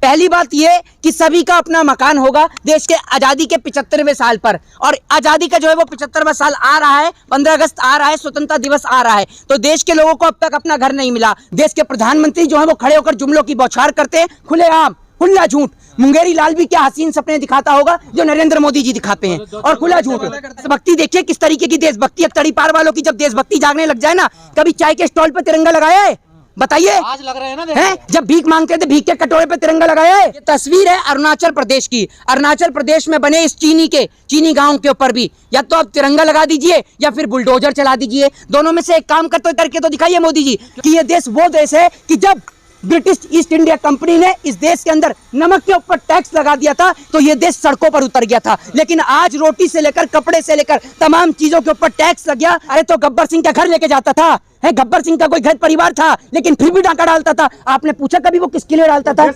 पहली बात ये कि सभी का अपना मकान होगा देश के आजादी के 75वें साल पर, और आजादी का जो है वो 75वां साल आ रहा है, 15 अगस्त आ रहा है, स्वतंत्रता दिवस आ रहा है, तो देश के लोगों को अब तक अपना घर नहीं मिला। देश के प्रधानमंत्री जो है वो खड़े होकर जुमलों की बौछार करते हैं, खुलेआम खुला झूठ। मुंगेरी लाल भी क्या हसीन सपने दिखाता होगा जो नरेंद्र मोदी जी दिखाते हैं, और खुला झूठ। देशभक्ति देखिए किस तरीके की देशभक्ति, तड़ी पार वालों की जब देशभक्ति जागने लग जाए ना, कभी चाय के स्टॉल पे तिरंगा लगाया है? बताइए। आज लग रहे हैं ना, हैं? जब भीख मांगते थे भीख के कटोरे पे तिरंगा लगाया है। ये तस्वीर है अरुणाचल प्रदेश की। अरुणाचल प्रदेश में बने इस चीनी गांव के ऊपर भी या तो आप तिरंगा लगा दीजिए या फिर बुलडोजर चला दीजिए, दोनों में से एक काम करके तो दिखाइए मोदी जी कि ये देश वो देश है कि जब ब्रिटिश ईस्ट इंडिया कंपनी ने इस देश के अंदर नमक के ऊपर टैक्स लगा दिया था तो ये देश सड़कों पर उतर गया था, लेकिन आज रोटी से लेकर कपड़े से लेकर तमाम चीजों के ऊपर टैक्स लग गया। अरे तो गब्बर सिंह का घर लेके जाता था, है गब्बर सिंह का कोई घर परिवार था, लेकिन फिर भी डाका डालता था। आपने पूछा कभी वो किसके लिए डालता था?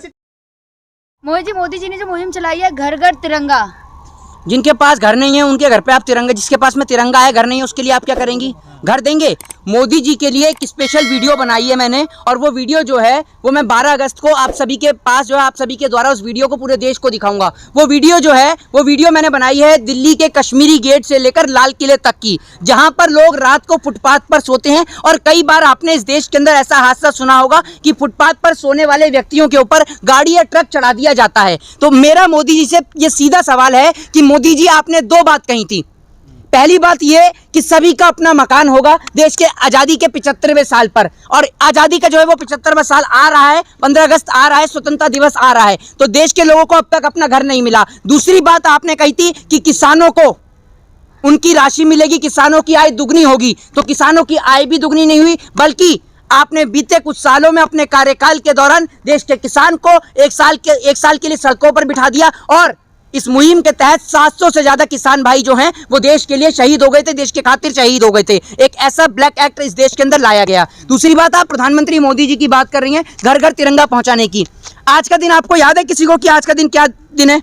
मोदी जी ने जो मुहिम चलाई है घर घर तिरंगा, जिनके पास घर नहीं है उनके घर पे आप तिरंगा, जिसके पास में तिरंगा है घर नहीं है उसके लिए आप क्या करेंगी? घर देंगे? मोदी जी के लिए एक स्पेशल वीडियो बनाई है मैंने, और वो वीडियो जो है वो मैं 12 अगस्त को आप सभी के पास जो है आप सभी के द्वारा उस वीडियो को पूरे देश को दिखाऊंगा। वो वीडियो जो है वो वीडियो मैंने बनाई है दिल्ली के कश्मीरी गेट से लेकर लाल किले तक की, जहां पर लोग रात को फुटपाथ पर सोते हैं। और कई बार आपने इस देश के अंदर ऐसा हादसा सुना होगा कि फुटपाथ पर सोने वाले व्यक्तियों के ऊपर गाड़ी या ट्रक चढ़ा दिया जाता है। तो मेरा मोदी जी से ये सीधा सवाल है कि मोदी जी आपने दो बात कही थी। पहली बात यह कि सभी का अपना मकान होगा देश के आजादी के 75वें साल पर, और आजादी का जो है वो 75वां साल आ रहा है, 15 अगस्त आ रहा है, स्वतंत्रता दिवस आ रहा है, तो देश के लोगों को अब तक अपना घर नहीं मिला। दूसरी बात आपने कही थी कि किसानों को उनकी राशि मिलेगी, किसानों की आय दुगनी होगी, तो किसानों की आय भी दुगनी नहीं हुई, बल्कि आपने बीते कुछ सालों में अपने कार्यकाल के दौरान देश के किसान को एक साल के लिए सड़कों पर बिठा दिया। और इस मुहिम के तहत 700 से ज्यादा किसान भाई जो हैं वो देश के लिए शहीद हो गए थे, देश के खातिर शहीद हो गए थे। एक ऐसा ब्लैक एक्ट इस देश के अंदर लाया गया। दूसरी बात, आप प्रधानमंत्री मोदी जी की बात कर रही हैं घर घर तिरंगा पहुंचाने की। आज का दिन आपको याद है किसी को कि आज का दिन क्या दिन है?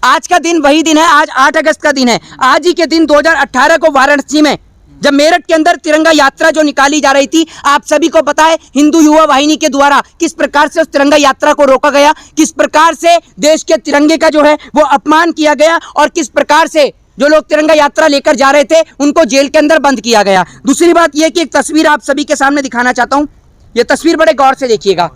आज का दिन वही दिन है, आज 8 अगस्त का दिन है। आज ही के दिन 2018 को वाराणसी में जब मेरठ के अंदर तिरंगा यात्रा जो निकाली जा रही थी, आप सभी को पता है हिंदू युवा वाहिनी के द्वारा किस प्रकार से उस तिरंगा यात्रा को रोका गया, किस प्रकार से देश के तिरंगे का जो है वो अपमान किया गया, और किस प्रकार से जो लोग तिरंगा यात्रा लेकर जा रहे थे उनको जेल के अंदर बंद किया गया। दूसरी बात यह कि एक तस्वीर आप सभी के सामने दिखाना चाहता हूं। यह तस्वीर बड़े गौर से देखिएगा।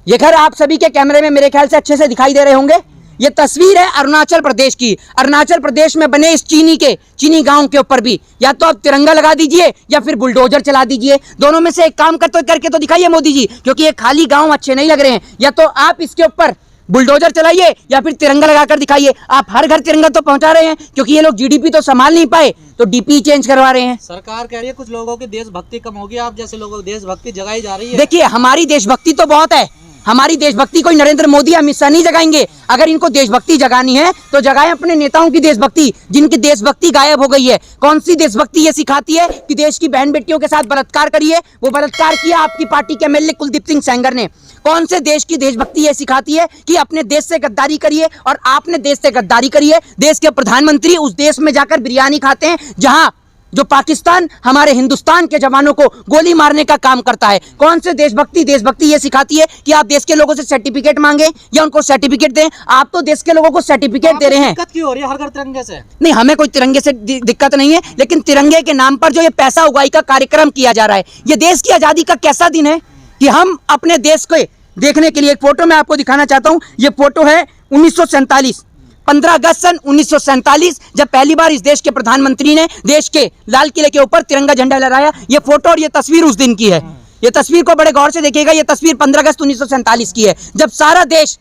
ये घर आप सभी के कैमरे में मेरे ख्याल से अच्छे से दिखाई दे रहे होंगे। ये तस्वीर है अरुणाचल प्रदेश की। अरुणाचल प्रदेश में बने इस चीनी गांव के ऊपर भी या तो आप तिरंगा लगा दीजिए या फिर बुलडोजर चला दीजिए, दोनों में से एक काम करके तो दिखाइए मोदी जी, क्योंकि ये खाली गांव अच्छे नहीं लग रहे हैं। या तो आप इसके ऊपर बुलडोजर चलाइए या फिर तिरंगा लगाकर दिखाइए। आप हर घर तिरंगा तो पहुंचा रहे हैं, क्योंकि ये लोग जीडीपी तो संभाल नहीं पाए तो डीपी चेंज करवा रहे हैं। सरकार कह रही है कुछ लोगों की देशभक्ति कम होगी, आप जैसे लोगों की देशभक्ति जगाई जा रही है। देखिए हमारी देशभक्ति तो बहुत है, हमारी देशभक्ति कोई नरेंद्र मोदी अमित शाह नहीं जगाएंगे। अगर इनको देशभक्ति जगानी है तो जगाएं अपने नेताओं की देशभक्ति, जिनकी देशभक्ति गायब हो गई है। कौन सी देशभक्ति ये सिखाती है कि देश की बहन बेटियों के साथ बलात्कार करिए? वो बलात्कार किया आपकी पार्टी के एमएलए कुलदीप सिंह सेंगर ने। कौन से देश की देशभक्ति ये सिखाती है कि अपने देश से गद्दारी करिए? और आपने देश से गद्दारी करी है। देश के प्रधानमंत्री उस देश में जाकर बिरयानी खाते हैं जहां जो पाकिस्तान हमारे हिंदुस्तान के जवानों को गोली मारने का काम करता है। कौन से देशभक्ति ये सिखाती है कि आप देश के लोगों से सर्टिफिकेट मांगे या उनको सर्टिफिकेट दें? आप तो देश के लोगों को सर्टिफिकेट दे रहे हैं। दिक्कत क्यों हो रही है हर घर तिरंगे से? नहीं, हमें कोई तिरंगे से दिक्कत नहीं है, लेकिन तिरंगे के नाम पर जो ये पैसा उगाई का कार्यक्रम किया जा रहा है, ये देश की आजादी का कैसा दिन है कि हम अपने देश को देखने के लिए एक फोटो मैं आपको दिखाना चाहता हूं। ये फोटो है 1947, 15 अगस्त सन 1947, जब पहली बार इस देश के प्रधानमंत्री ने देश के लाल किले के ऊपर तिरंगा झंडा लहराया। ये फोटो और ये तस्वीर उस दिन की है। ये तस्वीर को बड़े गौर से देखिएगा। ये तस्वीर 15 अगस्त 1947 की है, जब सारा देश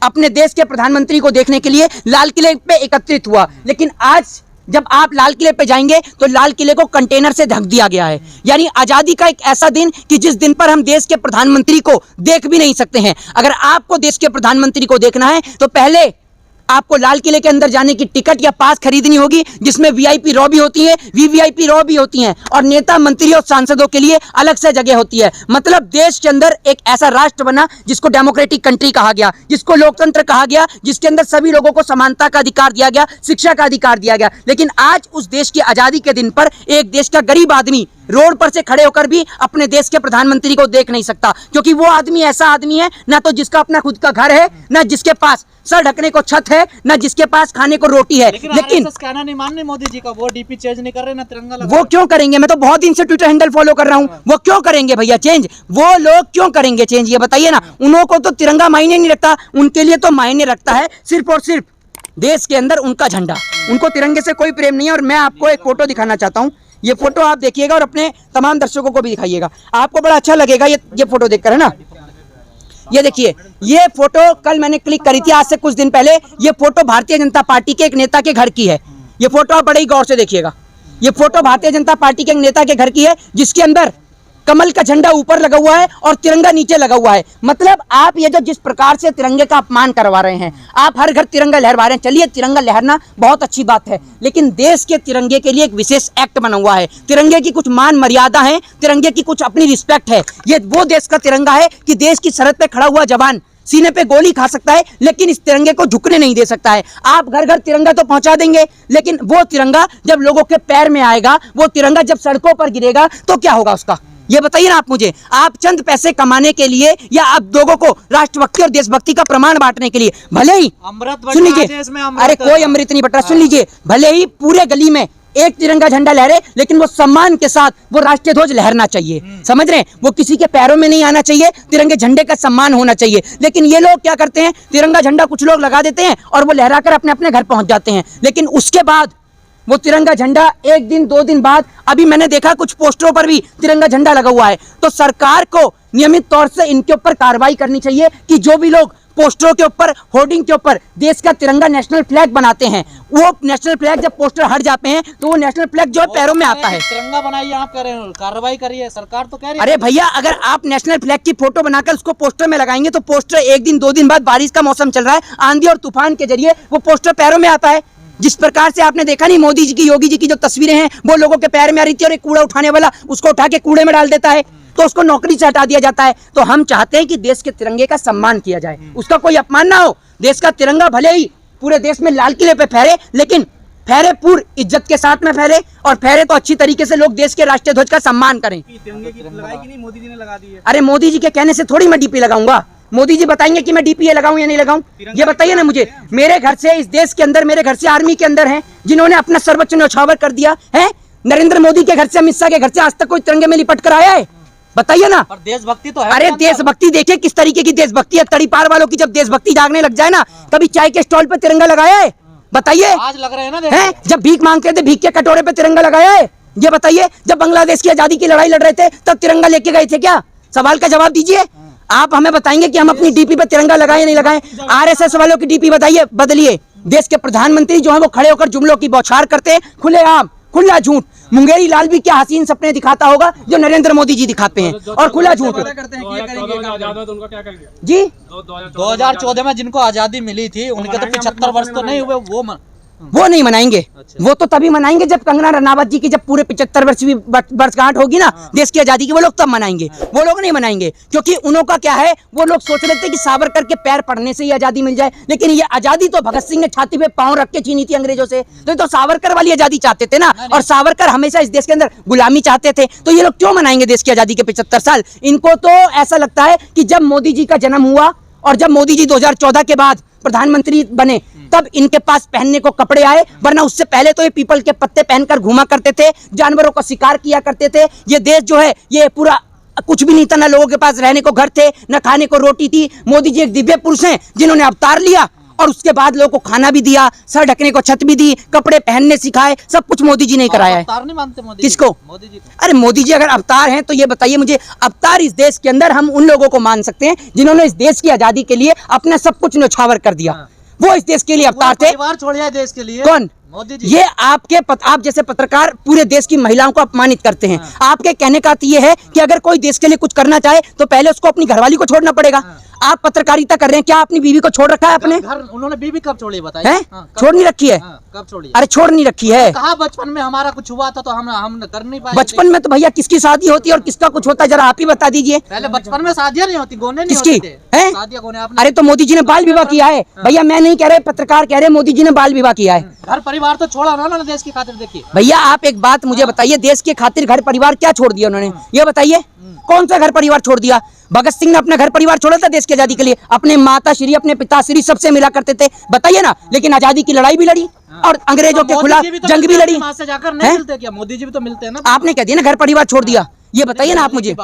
अपने देश के प्रधानमंत्री को देखने के लिए लाल किले पे एकत्रित हुआ। लेकिन आज जब आप लाल किले पे जाएंगे तो लाल किले को कंटेनर से ढक दिया गया है। यानी आजादी का एक ऐसा दिन कि जिस दिन पर हम देश के प्रधानमंत्री को देख भी नहीं सकते हैं। अगर आपको देश के प्रधानमंत्री को देखना है तो पहले आपको लाल किले के अंदर जाने की टिकट या पास खरीदनी होगी, जिसमें वीआईपी रॉ भी होती है, वीवीआईपी रॉ भी होती हैं, और नेता मंत्री और सांसदों के लिए अलग से जगह होती है। मतलब देश के अंदर एक ऐसा राष्ट्र बना जिसको डेमोक्रेटिक कंट्री कहा गया, जिसको लोकतंत्र कहा गया, जिसके अंदर सभी लोगों को समानता का अधिकार दिया गया, शिक्षा का अधिकार दिया गया। लेकिन आज उस देश की आजादी के दिन पर एक देश का गरीब आदमी रोड पर से खड़े होकर भी अपने देश के प्रधानमंत्री को देख नहीं सकता, क्योंकि वो आदमी ऐसा आदमी है ना तो जिसका अपना खुद का घर है, ना जिसके पास सर ढकने को छत है, ना जिसके पास खाने को रोटी है। लेकिन कहना नहीं मान रहे मोदी जी का, वो डीपी चेंज नहीं कर रहे ना तिरंगा लगा। वो क्यों करेंगे? मैं तो बहुत दिन से ट्विटर हैंडल फॉलो कर रहा हूँ। वो क्यों करेंगे भैया चेंज? वो लोग क्यों करेंगे चेंज, ये बताइए ना। उन्हों को तो तिरंगा मायने नहीं रखता, उनके लिए तो मायने रखता है सिर्फ और सिर्फ देश के अंदर उनका झंडा। उनको तिरंगे से कोई प्रेम नहीं है। और मैं आपको एक फोटो दिखाना चाहता हूँ, ये फोटो आप देखिएगा और अपने तमाम दर्शकों को भी दिखाइएगा, आपको बड़ा अच्छा लगेगा ये फोटो देखकर, है ना। ये देखिए, ये फोटो कल मैंने क्लिक करी थी, आज से कुछ दिन पहले। ये फोटो भारतीय जनता पार्टी के एक नेता के घर की है। ये फोटो आप बड़े ही गौर से देखिएगा। ये फोटो भारतीय जनता पार्टी के एक नेता के घर की है, जिसके अंदर कमल का झंडा ऊपर लगा हुआ है और तिरंगा नीचे लगा हुआ है। मतलब आप ये जो जिस प्रकार से तिरंगे का अपमान करवा रहे हैं, आप हर घर तिरंगा लहरवा रहे हैं। चलिए, तिरंगा लहरना बहुत अच्छी बात है, लेकिन देश के तिरंगे के लिए एक विशेष एक्ट बना हुआ है। तिरंगे की कुछ मान मर्यादा है, तिरंगे की कुछ अपनी रिस्पेक्ट है। ये वो देश का तिरंगा है कि देश की सरहद पे खड़ा हुआ जवान सीने पे गोली खा सकता है, लेकिन इस तिरंगे को झुकने नहीं दे सकता है। आप घर घर तिरंगा तो पहुंचा देंगे, लेकिन वो तिरंगा जब लोगों के पैर में आएगा, वो तिरंगा जब सड़कों पर गिरेगा, तो क्या होगा उसका? ये बताइए ना आप मुझे। आप चंद पैसे कमाने के लिए या आप लोगों को राष्ट्रभक्ति और देशभक्ति का प्रमाण बांटने के लिए, भले ही सुन लीजिए, अरे कोई अमृत नहीं बट रहा, सुन लीजिए, भले ही पूरे गली में एक तिरंगा झंडा लहरे, लेकिन वो सम्मान के साथ वो राष्ट्रीय ध्वज लहरना चाहिए। समझ रहे हैं? वो किसी के पैरों में नहीं आना चाहिए, तिरंगे झंडे का सम्मान होना चाहिए। लेकिन ये लोग क्या करते हैं, तिरंगा झंडा कुछ लोग लगा देते हैं और वो लहराकर अपने अपने घर पहुंच जाते हैं। लेकिन उसके बाद वो तिरंगा झंडा एक दिन 2 दिन बाद, अभी मैंने देखा कुछ पोस्टरों पर भी तिरंगा झंडा लगा हुआ है। तो सरकार को नियमित तौर से इनके ऊपर कार्रवाई करनी चाहिए कि जो भी लोग पोस्टरों के ऊपर, होर्डिंग के ऊपर देश का तिरंगा नेशनल फ्लैग बनाते हैं, वो नेशनल फ्लैग जब पोस्टर हट जाते हैं तो वो नेशनल फ्लैग जो है पैरों में आता है। तिरंगा बनाइए, आप कह रहे हैं कार्रवाई करिए, सरकार तो कह रही है। अरे भैया, अगर आप नेशनल फ्लैग की फोटो बनाकर उसको पोस्टर में लगाएंगे तो पोस्टर एक दिन 2 दिन बाद, बारिश का मौसम चल रहा है, आंधी और तूफान के जरिए वो पोस्टर पैरों में आता है। जिस प्रकार से आपने देखा नहीं, मोदी जी की, योगी जी की जो तस्वीरें हैं वो लोगों के पैर में आ रही थी और एक कूड़ा उठाने वाला उसको उठा के कूड़े में डाल देता है, तो उसको नौकरी से हटा दिया जाता है। तो हम चाहते हैं कि देश के तिरंगे का सम्मान किया जाए, उसका कोई अपमान ना हो। देश का तिरंगा भले ही पूरे देश में लाल किले पे फहरे, लेकिन फहरे पूरी इज्जत के साथ में फहरे, और फहरे तो अच्छी तरीके से लोग देश के राष्ट्रीय ध्वज का सम्मान करें। तिरंगे की लगाई कि नहीं, मोदी जी ने लगा दी है। अरे मोदी जी के कहने से थोड़ी मैं डीपी लगाऊंगा। मोदी जी बताएंगे कि मैं डीपीए लगाऊं या नहीं लगाऊं, ये बताइए ना मुझे। मेरे घर से, इस देश के अंदर, मेरे घर से आर्मी के अंदर हैं जिन्होंने अपना सर्वोच्च न्यौछावर कर दिया है। नरेंद्र मोदी के घर से, अमित शाह के घर से आज तक कोई तिरंगे में लिपट कर आया है? बताइए ना। और देशभक्ति तो है। अरे देशभक्ति देखिए किस तरीके की देशभक्ति है। तड़ीपार वालों की जब देशभक्ति जागने लग जाए ना, कभी चाय के स्टॉल पे तिरंगा लगाया है? बताइए। आज लग रहे हैं ना, हैं? जब भीख मांगते थे, भीख के कटोरे पे तिरंगा लगाया है? ये बताइए। जब बांग्लादेश की आजादी की लड़ाई लड़ रहे थे तब तिरंगा लेके गए थे क्या? सवाल का जवाब दीजिए। आप हमें बताएंगे कि हम अपनी डीपी पे तिरंगा लगाएं या नहीं लगाएं? आरएसएस वालों की डीपी बताइए, बदलिए। देश के प्रधानमंत्री जो है वो खड़े होकर जुमलों की बौछार करते हैं, खुलेआम, खुला झूठ। मुंगेरी लाल भी क्या हसीन सपने दिखाता होगा जो नरेंद्र मोदी जी दिखाते हैं, और खुला झूठ जी। 2014 में जिनको आजादी मिली थी उनके तो 75 वर्ष तो नहीं हुए, वो नहीं मनाएंगे। वो तो तभी मनाएंगे जब कंगना रनावत जी की जब पूरे 75 वर्षीय वर्षगांठ होगी ना देश की आजादी की, वो लोग तब मनाएंगे। वो लोग नहीं मनाएंगे, क्योंकि उन्हों का क्या है, वो लोग सोच रहे थे कि सावरकर के पैर पड़ने से ही आजादी मिल जाए। लेकिन ये आजादी तो भगत सिंह ने छाती पे पांव रख के छीनी थी अंग्रेजों से। तो सावरकर वाली आजादी चाहते थे ना, और सावरकर हमेशा इस देश के अंदर गुलामी चाहते थे। तो ये लोग क्यों मनाएंगे देश की आजादी के 75 साल? इनको तो ऐसा लगता है कि जब मोदी जी का जन्म हुआ और जब मोदी जी 2014 के बाद प्रधानमंत्री बने तब इनके पास पहनने को कपड़े आए, वरना उससे पहले तो ये पीपल के पत्ते पहनकर घूमा करते थे, जानवरों का शिकार किया करते थे। ये देश जो है ये पूरा कुछ भी नहीं था, ना लोगों के पास रहने को घर थे, ना खाने को रोटी थी। मोदी जी एक दिव्य पुरुष हैं जिन्होंने अवतार लिया और उसके बाद लोगों को खाना भी दिया, सर ढकने को छत भी दी, कपड़े पहनने सिखाए, सब कुछ मोदी जी ने कराया है। अवतार नहीं मानते मोदी? किसको? मोदी जी। अरे मोदी जी अगर अवतार हैं तो ये बताइए मुझे, अवतार इस देश के अंदर हम उन लोगों को मान सकते हैं जिन्होंने इस देश की आजादी के लिए अपना सब कुछ न्यौछावर कर दिया। वो इस देश के लिए अवतार थे। परिवार छोड़ दिया देश के लिए। कौन? मोदी जी। ये आप जैसे पत्रकार पूरे देश की महिलाओं को अपमानित करते हैं। आपके कहने का अर्थ ये है कि अगर कोई देश के लिए कुछ करना चाहे तो पहले उसको अपनी घरवाली को छोड़ना पड़ेगा। आप पत्रकारिता कर रहे हैं, क्या अपनी बीवी को छोड़ रखा है आपने? घर उन्होंने बीवी कब छोड़ी बताइए? हैं? हाँ, छोड़ नहीं रखी है? हाँ, कब छोड़ी? अरे छोड़ नहीं रखी है। कहा बचपन में हमारा कुछ हुआ था तो हम कर नहीं पाए। बचपन में तो भैया किसकी शादी होती है और किसका कुछ होता है, जरा आप ही बता दीजिए। पहले बचपन में शादियां नहीं होती, गोने नहीं किसकी होते थे। है? शादियां गोने आपने। अरे तो मोदी जी ने बाल विवाह किया है भैया, मैं नहीं कह रहे, पत्रकार कह रहे मोदी जी ने बाल विवाह किया है। घर परिवार तो छोड़ा ना उन्होंने देश की खातिर। देखिए भैया आप एक बात मुझे बताइए, देश के खातिर घर परिवार क्या छोड़ दिया उन्होंने, ये बताइए कौन सा घर परिवार छोड़ दिया? भगत सिंह ने अपना घर परिवार छोड़ा था देश की आजादी के लिए, अपने माता श्री अपने पिताश्री सबसे मिला करते थे, बताइए ना। लेकिन आजादी की लड़ाई भी लड़ी और अंग्रेजों के खिलाफ जंग भी लड़ी। वहां से जाकर नहीं मिलते क्या? मोदी जी भी तो मिलते हैं ना। आपने कह दिया ना घर परिवार छोड़ दिया, ये बताइए ना आप मुझे।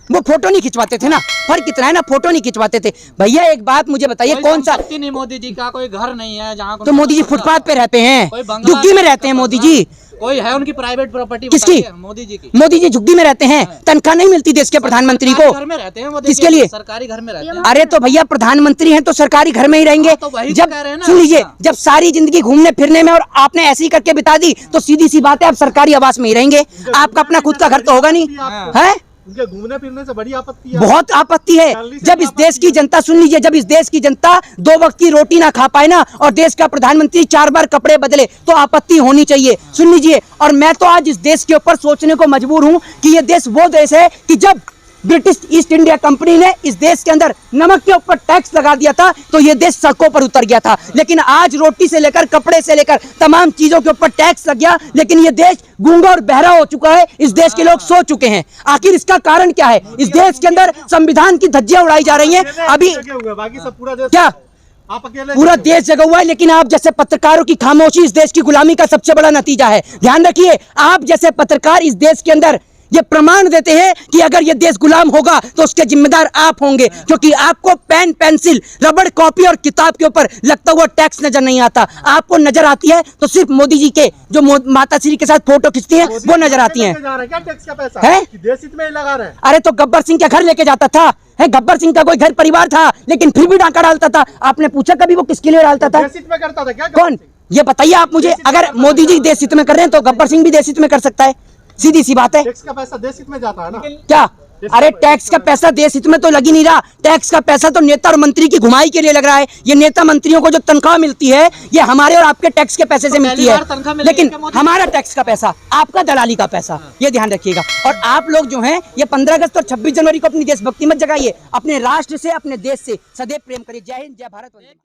वो फोटो नहीं खिंचवाते थे ना, फर्क कितना है ना, फोटो नहीं खिंचवाते थे। भैया एक बात मुझे बताइए, कौन सा नहीं मोदी जी का कोई घर नहीं है जहाँ तो मोदी जी फुटपाथ पे रहते हैं, झुग्गी में रहते हैं मोदी जी। कोई है उनकी प्राइवेट प्रॉपर्टी? किसकी? मोदी जी की। मोदी जी झुग्गी में रहते हैं, तनख्वाह नहीं मिलती देश के प्रधानमंत्री को। घर में रहते हैं मोदी किसके जी, लिए? सरकारी घर में रहते हैं। अरे तो भैया प्रधानमंत्री हैं तो सरकारी घर में ही रहेंगे। तो वही तो जब कह रहे हैं ना। सुन लीजिए, हाँ। जब सारी जिंदगी घूमने फिरने में और आपने ऐसे ही करके बिता दी तो सीधी सी बात है आप सरकारी आवास में ही रहेंगे, आपका अपना खुद का घर तो होगा नहीं है। उनके घूमने फिरने से बड़ी आपत्ति है। बहुत आपत्ति है। जब इस देश की जनता, सुन लीजिए, जब इस देश की जनता 2 वक्त की रोटी ना खा पाए ना और देश का प्रधानमंत्री 4 बार कपड़े बदले तो आपत्ति होनी चाहिए। सुन लीजिए, और मैं तो आज इस देश के ऊपर सोचने को मजबूर हूं कि ये देश वो देश है कि जब ब्रिटिश ईस्ट इंडिया कंपनी ने इस देश के अंदर नमक के ऊपर टैक्स लगा दिया था तो ये देश सड़कों पर उतर गया था। लेकिन आज रोटी से लेकर कपड़े से लेकर तमाम चीजों के ऊपर टैक्स लग गया, लेकिन ये देश गूंगा और बहरा हो चुका है। इस देश के लोग सो चुके हैं। आखिर इसका कारण क्या है? इस देश के अंदर संविधान की धज्जियां उड़ाई जा रही हैं। अभी बाकी सब पूरा देश, क्या आप अकेले पूरा देश जगा हुआ है, लेकिन आप जैसे पत्रकारों की खामोशी इस देश की गुलामी का सबसे बड़ा नतीजा है। ध्यान रखिए, आप जैसे पत्रकार इस देश के अंदर ये प्रमाण देते हैं कि अगर ये देश गुलाम होगा तो उसके जिम्मेदार आप होंगे, क्योंकि आपको पेन पेंसिल रबड़ कॉपी और किताब के ऊपर लगता हुआ टैक्स नजर नहीं आता। आपको नजर आती है तो सिर्फ मोदी जी के जो माता श्री के साथ फोटो खींचती हैं वो नजर आती हैं। क्या टैक्स का पैसा है? कि देश हित में ही लगा रहे हैं। अरे तो गब्बर सिंह का घर लेके जाता था, है गब्बर सिंह का कोई घर परिवार था, लेकिन फिर भी डाका डालता था। आपने पूछा कभी वो किसके लिए डालता था? देश हित में करता था क्या? कौन? ये बताइए आप मुझे। अगर मोदी जी देश हित में कर रहे हैं तो गब्बर सिंह भी देश हित में कर सकता है, सीधी सी बात है। टैक्स का पैसा देश हित में जाता है ना। क्या? अरे टैक्स का पैसा देश हित में तो लग ही नहीं रहा। टैक्स का पैसा तो नेता और मंत्री की घुमाई के लिए लग रहा है। ये नेता मंत्रियों को जो तनख्वाह मिलती है ये हमारे और आपके टैक्स के पैसे से मिलती है, लेकिन हमारा टैक्स का पैसा, आपका दलाली का पैसा, ये ध्यान रखिएगा। और आप लोग जो हैं ये 15 अगस्त और 26 जनवरी को अपनी देशभक्ति मत जगाइए, अपने राष्ट्र से अपने देश से सदैव प्रेम करिए। जय हिंद, जय भारत।